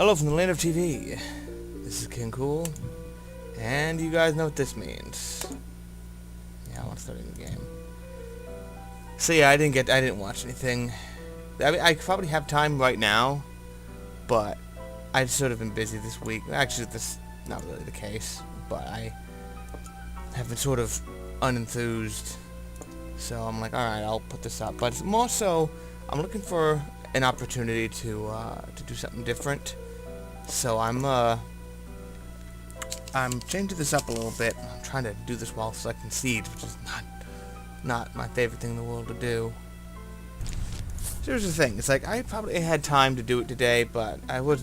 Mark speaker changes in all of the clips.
Speaker 1: Hello from the land of TV. This is King Cool, and you guys know what this means. Yeah, I want to start a new game. So yeah, I didn't watch anything. I mean, I probably have time right now, but I've sort of been busy this week. Actually, this is not really the case, but I have been sort of unenthused. So I'm like, all right, I'll put this up. But it's more so, I'm looking for an opportunity to do something different. So I'm changing this up a little bit. I'm trying to do this while selecting seeds, which is not my favorite thing in the world to do. So here's the thing. It's like I probably had time to do it today, but I was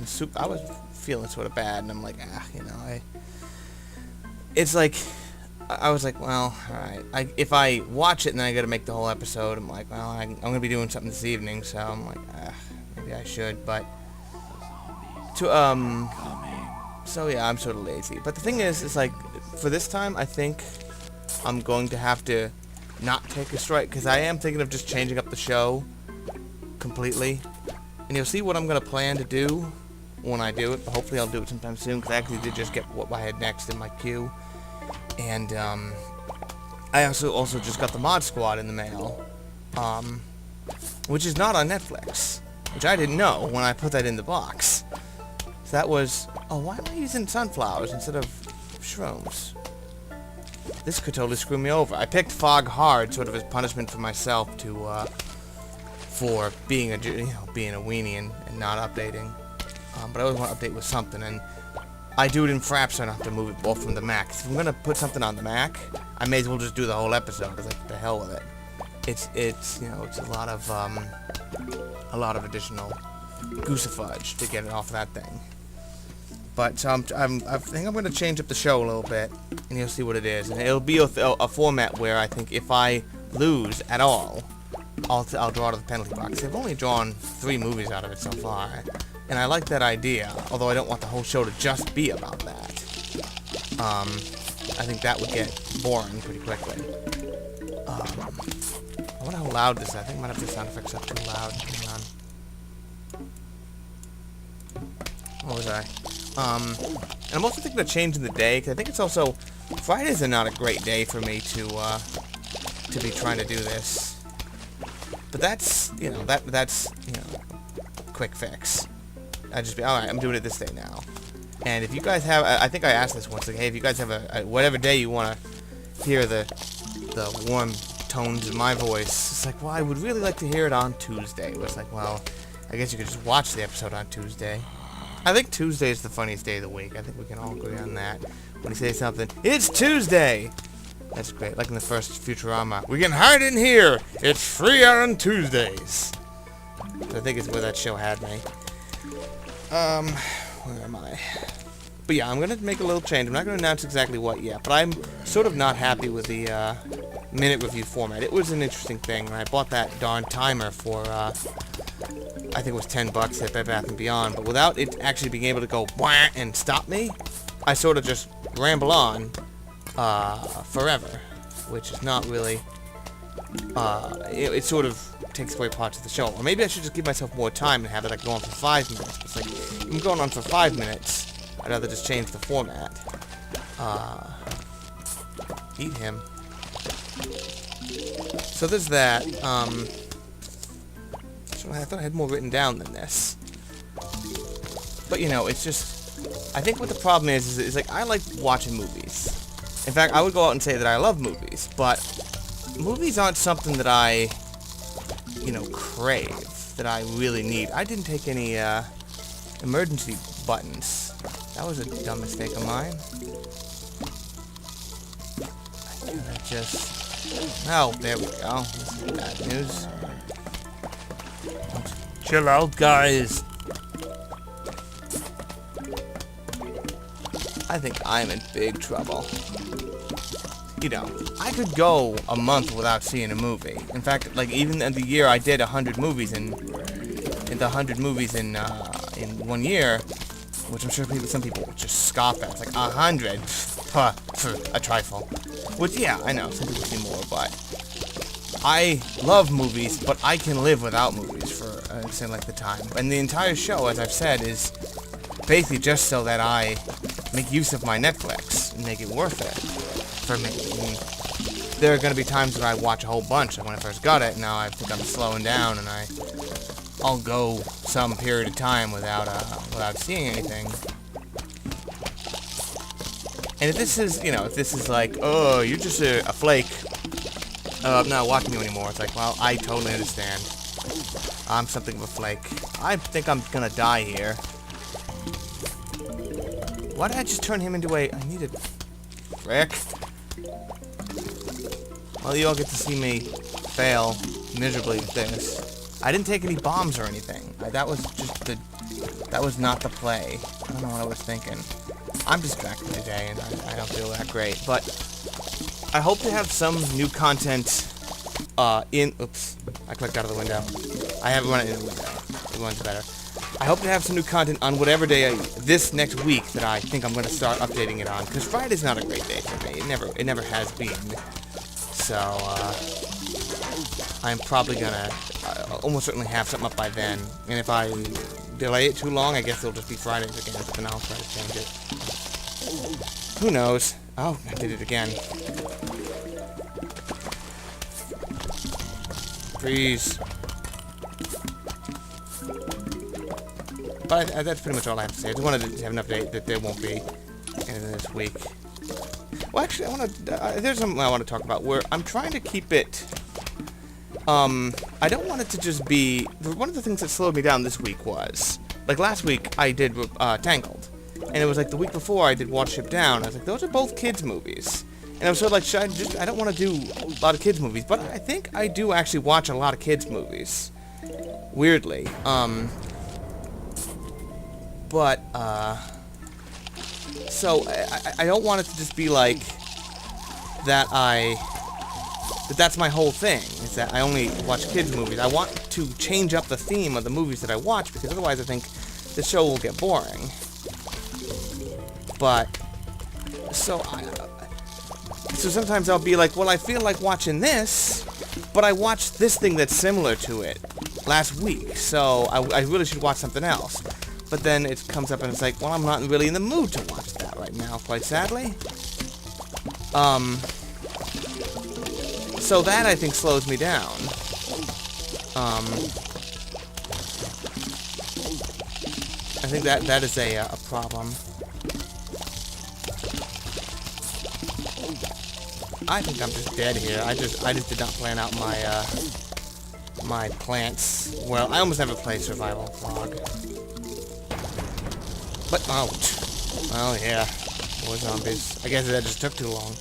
Speaker 1: feeling sort of bad, and I'm like, it's like I was like, well, all right. If I watch it and then I got to make the whole episode, I'm like, well, I'm gonna be doing something this evening, so I'm like, maybe I should, but so yeah, I'm sort of lazy. But the thing is, it's like for this time, I think I'm going to have to not take a strike because I am thinking of just changing up the show completely, and you'll see what I'm gonna plan to do when I do it. But hopefully, I'll do it sometime soon because I actually did just get what I had next in my queue. And I also just got the Mod Squad in the mail, which is not on Netflix, which I didn't know when I put that in the box. So that was, why am I using sunflowers instead of shrooms? This could totally screw me over. I picked Fog Hard sort of as punishment for myself for being a weenie and not updating. But I always want to update with something, and I do it in Fraps, so I don't have to move it both from the Mac. If I'm gonna put something on the Mac, I may as well just do the whole episode. It's like, the hell with it. It's a lot of additional goosefudge to get it off of that thing. But I think I'm gonna change up the show a little bit, and you'll see what it is. And it'll be a format where I think if I lose at all, I'll draw to the penalty box. They've only drawn 3 movies out of it so far. And I like that idea, although I don't want the whole show to just be about that. I think that would get boring pretty quickly. I wonder how loud this is. I think I might have the sound effects up too loud. Hang on. What was I? And I'm also thinking of changing the day, because I think it's also... Fridays are not a great day for me to be trying to do this. But that's, that's quick fix. I'd just be, alright, I'm doing it this day now. And if you guys have, I think I asked this once, like, hey, if you guys have a whatever day you want to hear the warm tones of my voice, it's like, well, I would really like to hear it on Tuesday. It's like, well, I guess you could just watch the episode on Tuesday. I think Tuesday is the funniest day of the week. I think we can all agree on that. When you say something, it's Tuesday! That's great, like in the first Futurama. We can hide in here! It's free on Tuesdays! So I think it's where that show had me. Where am I? But yeah, I'm gonna make a little change. I'm not gonna announce exactly what yet, but I'm sort of not happy with the, minute review format. It was an interesting thing, and I bought that darn timer for, I think it was $10 at Bed Bath & Beyond, but without it actually being able to go wah and stop me, I sort of just ramble on, forever, which is not really, it sort of takes away parts of the show. Or maybe I should just give myself more time and have it like go on for 5 minutes. It's like, if I'm going on for 5 minutes, I'd rather just change the format. Eat him. So there's that. So I thought I had more written down than this. But it's just, I think what the problem is like, I like watching movies. In fact, I would go out and say that I love movies, but movies aren't something that I crave, that I really need. I didn't take any, emergency buttons. That was a dumb mistake of mine. I gotta just... Oh, there we go. This is bad news. Chill out, guys. I think I'm in big trouble. I could go a month without seeing a movie. In fact, like, even in the year I did 100 movies in 1 year, which I'm sure some people would just scoff at. It's like, 100? Huh, a trifle. Which, yeah, I know, some people see more, but I love movies, but I can live without movies for an extent like the time. And the entire show, as I've said, is basically just so that I make use of my Netflix and make it worth it for me. I mean, there are going to be times when I watch a whole bunch. Like when I first got it, now I think I'm slowing down, and I'll go some period of time without seeing anything. And if this is, if this is like, oh, you're just a flake, I'm not watching you anymore, it's like, well, I totally understand. I'm something of a flake. I think I'm gonna die here. Why did I just turn him into I needed... Frick. Well, you all get to see me fail miserably with this. I didn't take any bombs or anything. That was just that was not the play. I don't know what I was thinking. I'm distracted today, and I don't feel that great. But I hope to have some new content oops, I clicked out of the window. I haven't run it in the window. The one's better. I hope to have some new content on whatever day this next week that I think I'm going to start updating it on. Because Friday's not a great day for me. It never has been. So, I'm probably gonna almost certainly have something up by then. And if I delay it too long, I guess it'll just be Fridays again, but then I'll try to change it. Who knows? Oh, I did it again. Freeze. But that's pretty much all I have to say. I just wanted to have an update that there won't be anything this week. Well, actually, there's something I want to talk about where I'm trying to keep it, I don't want it to just be, one of the things that slowed me down this week was, like last week I did, Tangled, and it was like the week before I did Watership Down. I was like, those are both kids movies, and I was sort of like, I don't want to do a lot of kids movies, but I think I do actually watch a lot of kids movies, weirdly, but, so, I don't want it to just be like that that's my whole thing, is that I only watch kids' movies. I want to change up the theme of the movies that I watch, because otherwise I think the show will get boring. But, so sometimes I'll be like, well, I feel like watching this, but I watched this thing that's similar to it last week, so I really should watch something else. But then it comes up and it's like, well, I'm not really in the mood to watch that right now, quite sadly. So that, I think, slows me down. I think that is a problem. I think I'm just dead here. I just did not plan out my plants. Well, I almost never play Survival Vlog. But, ouch. Well, yeah. More zombies. I guess that just took too long.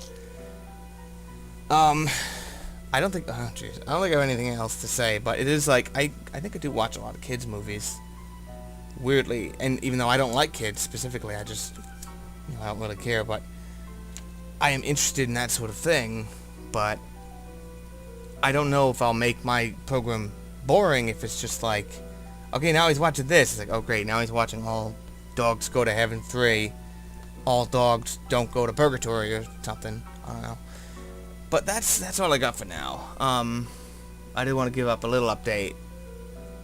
Speaker 1: I don't think, oh, jeez. I don't think I have anything else to say, but it is like, I think I do watch a lot of kids' movies. Weirdly. And even though I don't like kids specifically, I just, I don't really care, but I am interested in that sort of thing, but I don't know if I'll make my program boring if it's just like, okay, now he's watching this. It's like, oh, great, now he's watching All Dogs Go to Heaven 3. All Dogs Don't Go to Purgatory or something. I don't know. But that's all I got for now. I did want to give up a little update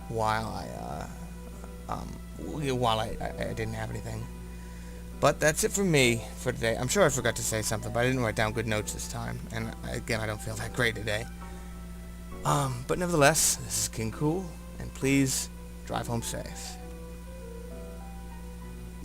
Speaker 1: while I didn't have anything. But that's it for me for today. I'm sure I forgot to say something, but I didn't write down good notes this time. And again, I don't feel that great today. But nevertheless, this is King Cool, and please drive home safe.